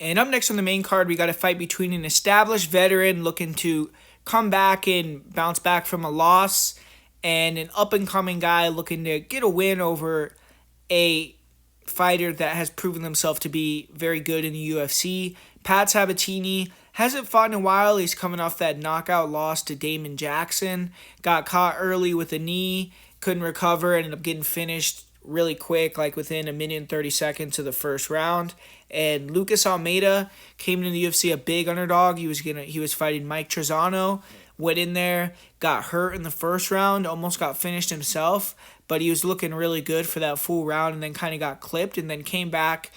And up next on the main card, we got a fight between an established veteran looking to come back and bounce back from a loss, and an up-and-coming guy looking to get a win over a fighter that has proven himself to be very good in the UFC. Pat Sabatini hasn't fought in a while. He's coming off that knockout loss to Damon Jackson. Got caught early with a knee, couldn't recover, ended up getting finished really quick, like within a minute and 30 seconds of the first round. And Lucas Almeida came into the UFC a big underdog. He was fighting Mike Trizano, went in there, got hurt in the first round, almost got finished himself, but he was looking really good for that full round and then kind of got clipped and then came back,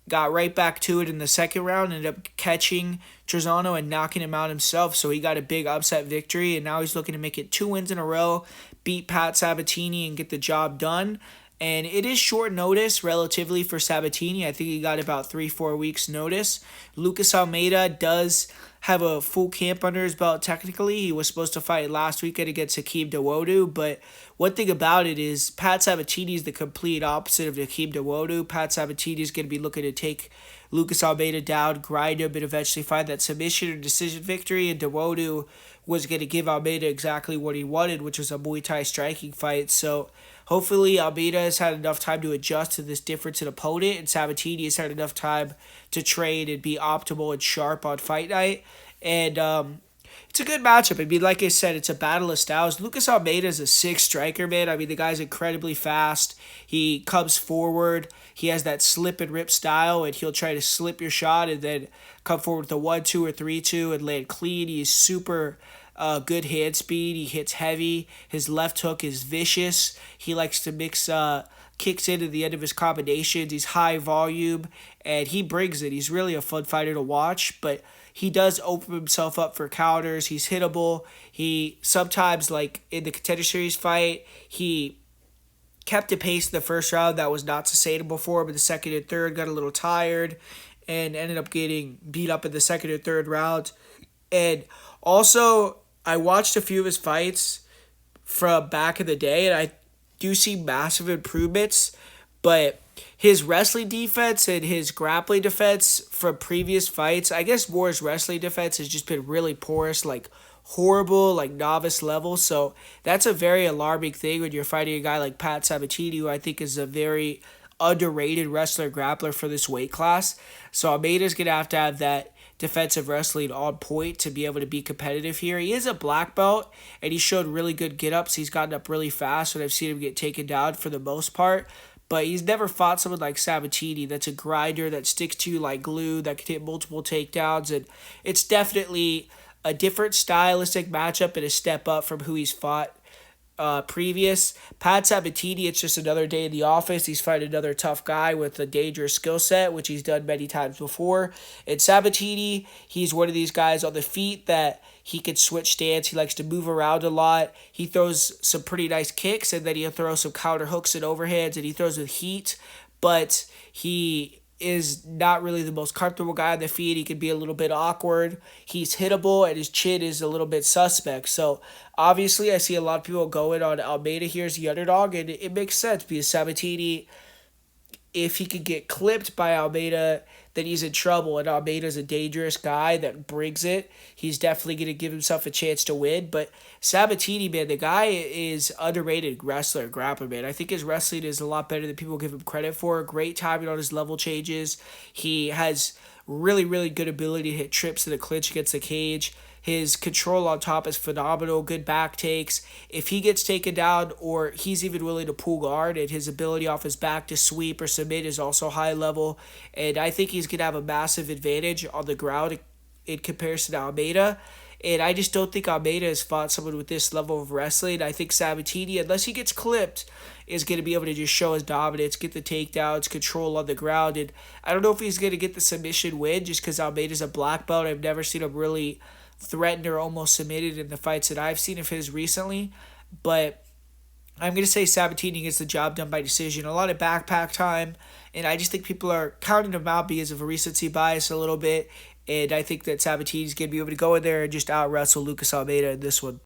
got right back to it in the second round, ended up catching Trizano and knocking him out himself. So he got a big upset victory, and now he's looking to make it 2 wins in a row, beat Pat Sabatini and get the job done. And it is short notice relatively for Sabatini. I think he got about 3-4 weeks notice. Lucas Almeida does have a full camp under his belt technically. He was supposed to fight last weekend against Hakeem Dawodu, but one thing about it is Pat Sabatini is the complete opposite of Hakeem Dawodu. Pat Sabatini is going to be looking to take Lucas Almeida down, grind him, and eventually find that submission or decision victory, and Dawodu was going to give Almeida exactly what he wanted, which was a Muay Thai striking fight. So hopefully Almeida has had enough time to adjust to this difference in opponent, and Sabatini has had enough time to train and be optimal and sharp on fight night. And it's a good matchup. I mean, like I said, it's a battle of styles. Lucas Almeida is a sick striker, man. I mean, the guy's incredibly fast. He comes forward. He has that slip and rip style, and he'll try to slip your shot and then come forward with a 1-2 or 3-2 and land clean. He's super good hand speed. He hits heavy. His left hook is vicious. He likes to mix kicks in at the end of his combinations. He's high volume, and he brings it. He's really a fun fighter to watch, but he does open himself up for counters. He's hittable. He sometimes, like in the Contender Series fight, he kept a pace in the first round that was not sustainable for him. In the second and third, got a little tired and ended up getting beat up in the second or third round. And also, I watched a few of his fights from back in the day, and I do see massive improvements, but his wrestling defense and his grappling defense from previous fights, I guess more his wrestling defense has just been really porous, like horrible, like novice level. So that's a very alarming thing when you're fighting a guy like Pat Sabatini, who I think is a very underrated wrestler grappler for this weight class. So Almeida's going to have that defensive wrestling on point to be able to be competitive here. He is a black belt, and he showed really good get-ups. He's gotten up really fast when I've seen him get taken down for the most part, but he's never fought someone like Sabatini that's a grinder, that sticks to you like glue, that can hit multiple takedowns, and it's definitely a different stylistic matchup and a step up from who he's fought previous. Pat Sabatini, it's just another day in the office. He's fighting another tough guy with a dangerous skill set, which he's done many times before. And Sabatini, he's one of these guys on the feet that he can switch stance. He likes to move around a lot. He throws some pretty nice kicks, and then he'll throw some counter hooks and overhands, and he throws with heat, but he is not really the most comfortable guy on the feet. He can be a little bit awkward. He's hittable, and his chin is a little bit suspect. So obviously I see a lot of people going on Almeida here as the underdog, and it makes sense because Sabatini, if he could get clipped by Almeida, then he's in trouble, and Almeida's a dangerous guy that brings it. He's definitely going to give himself a chance to win, but Sabatini, man, the guy is underrated wrestler, grappler, man. I think his wrestling is a lot better than people give him credit for. Great timing on his level changes. He has really, really good ability to hit trips in the clinch against the cage. His control on top is phenomenal, good back takes. If he gets taken down, or he's even willing to pull guard, and his ability off his back to sweep or submit is also high level. And I think he's going to have a massive advantage on the ground in comparison to Almeida. And I just don't think Almeida has fought someone with this level of wrestling. I think Sabatini, unless he gets clipped, is going to be able to just show his dominance, get the takedowns, control on the ground. And I don't know if he's going to get the submission win just because Almeida's a black belt. I've never seen him really threatened or almost submitted in the fights that I've seen of his recently. But I'm going to say Sabatini gets the job done by decision. A lot of backpack time, and I just think people are counting him out because of a recency bias a little bit. And I think that Sabatini's going to be able to go in there and just out-wrestle Lucas Almeida in this one.